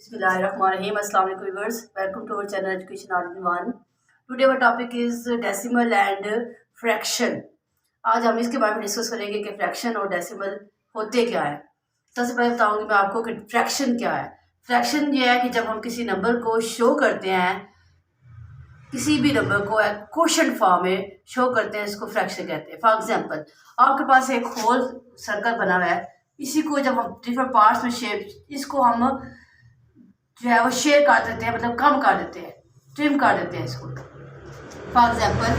Bismillahirrahmanirrahim. Assalamu alaikum viewers. Welcome to our channel Education All in One. Today our topic is decimal and fraction. आज हम इसके बारे में discuss करेंगे कि फ्रैक्शन और डेसिमल होते क्या है। सबसे पहले बताऊंगी मैं आपको कि फ्रैक्शन क्या है। फ्रैक्शन ये है कि जब हम किसी नंबर को शो करते हैं, किसी भी नंबर को क्वोशंट फॉर्म में शो करते हैं, इसको फ्रैक्शन कहते हैं। फॉर एग्जांपल, आपके पास एक होल सर्कल बना हुआ है, इसी को जब हम डिफरेंट पार्ट्स में शेप, इसको हम जो है वो शेयर कर देते हैं, मतलब कम कर देते हैं, ट्रिम कर देते हैं इसको। फॉर एग्जांपल,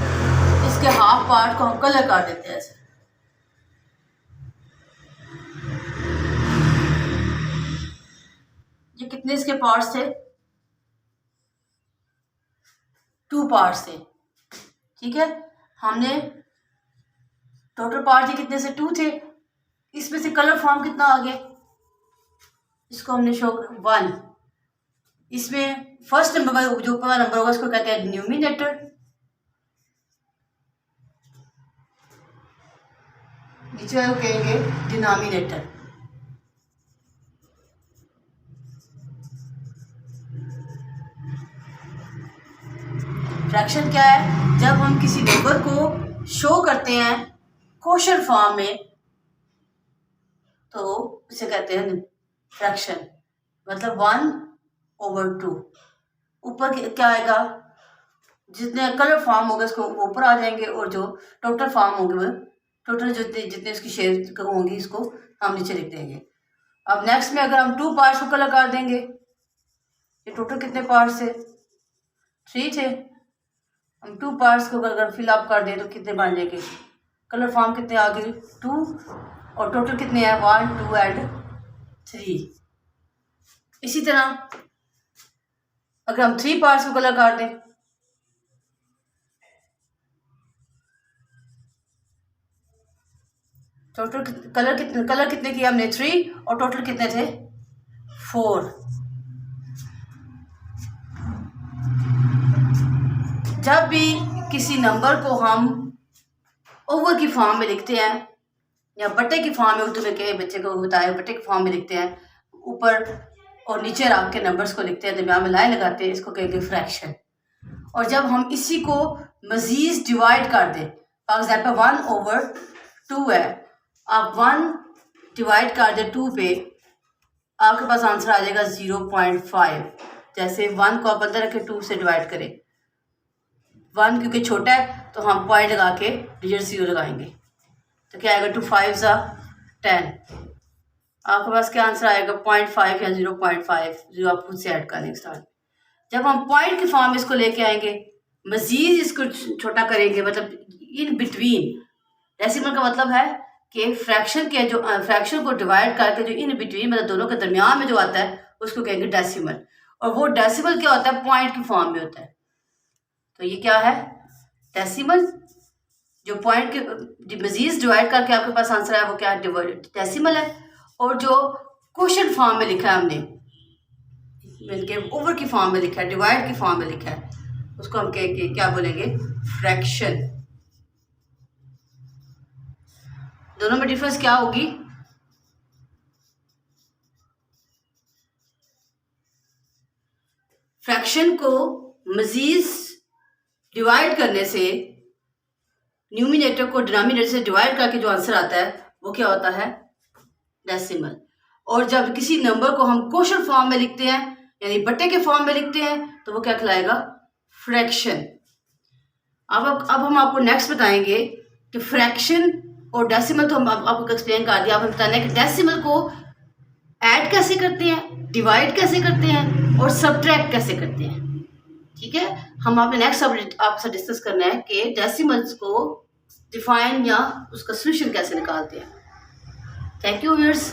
इसके हाफ पार्ट को हम कलर कर देते हैं ऐसे। ये कितने इसके पार्ट्स थे? 2 पार्ट्स थे, ठीक है। हमने टोटल पार्ट ये कितने से 2 थे, इसमें से कलर फॉर्म कितना आ गया, इसको हमने शो 1। इसमें फर्स्ट नंबर जो ऊपर नंबर होगा उसको कहते हैं न्यूमिनेटर, नीचे वाले को कहेंगे डिनोमिनेटर। फ्रैक्शन क्या है? जब हम किसी नंबर को शो करते हैं क्वोशंट फॉर्म में तो इसे कहते हैं फ्रैक्शन, मतलब 1/2। ऊपर क्या आएगा, जितने कलर फॉर्म होगा उसको ऊपर आ जाएंगे, और जो टोटल फॉर्म होंगे वो टोटल जितने उसकी शेप होंगी इसको हम नीचे लिख देंगे। अब नेक्स्ट में अगर हम 2 पार्ट्स को कलर कर देंगे, ये टोटल कितने पार्ट्स थे? 3 थे। हम 2 पार्ट्स को अगर फिल अप कर दें तो कितने बन जाएंगे? कलर फॉर्म कितने आ गए? 2, और टोटल कितने हैं? 1, 2 एंड 3। इसी तरह अगर हम 3 पार्ट्स को कलर कर दें, टोटल कलर कितने किए हमने? 3, और टोटल कितने थे? 4। जब भी किसी नंबर को हम ओवर की फॉर्म में लिखते हैं या बट्टे की फॉर्म में, उर्दू में के बच्चे को बताया बट्टे की फॉर्म में लिखते हैं, ऊपर और नीचे रख के नंबर्स को लिखते हैं, दरमियान में लाइन लगाते हैं, इसको कहेंगे फ्रैक्शन। और जब हम इसी को मजीद डिवाइड कर दें, फॉर एग्जाम्पल 1/2 है, आप 1 डिवाइड कर दें 2 पे, आपके पास आंसर आ जाएगा 0.5। जैसे 1 को आप अंदर रखें, 2 से डिवाइड करें, 1 क्योंकि छोटा है तो हम पॉइंट लगा के डिजिट 0 लगाएंगे, तो क्या आएगा? 2 5 10। आपके पास क्या आंसर आएगा? 0.5 या 0.5। 0 आप खुद से ऐड करेंगे स्टार्ट। जब हम पॉइंट की फॉर्म में इसको लेके आएंगे, मजीद इसको छोटा करेंगे, मतलब इन बिटवीन। डेसिमल का मतलब है कि फ्रैक्शन के जो फ्रैक्शन को डिवाइड करके जो इन बिटवीन, मतलब दोनों के दरमियान में जो आता है उसको कहेंगे डेसिमल। और वो डेसिमल क्या होता है? पॉइंट की फॉर्म में होता है। तो ये क्या है? डेसिमल। जो पॉइंट के मजीद डिवाइड करके आपके पास आंसर है वो क्या है? डेसिमल है। और जो क्वोशंट फॉर्म में लिखा है हमने, बल्कि ओवर की फॉर्म में लिखा है, डिवाइड की फॉर्म में लिखा है, उसको हम क्या बोलेंगे? फ्रैक्शन। दोनों में डिफरेंस क्या होगी? फ्रैक्शन को मजीद डिवाइड करने से, न्यूमिनेटर को डिनोमिनेटर से डिवाइड करके जो आंसर आता है वो क्या होता है? डेसिमल। और जब किसी नंबर को हम क्वोशंट फॉर्म में लिखते हैं, यानी बट्टे के फॉर्म में लिखते हैं, तो वो क्या कहलाएगा? फ्रैक्शन। अब हम आपको नेक्स्ट बताएंगे कि फ्रैक्शन और डेसिमल तो हम आपको एक्सप्लेन कर दिया। अब हम बताने कि डेसिमल को ऐड कैसे करते हैं, डिवाइड कैसे करते हैं और सब्ट्रैक्ट कैसे करते हैं, ठीक है। हम आपने नेक्स्ट आपसे डिस्कस करना है कि डेसिमल्स को डिफाइन या उसका सोल्यूशन कैसे निकालते हैं। Thank you viewers.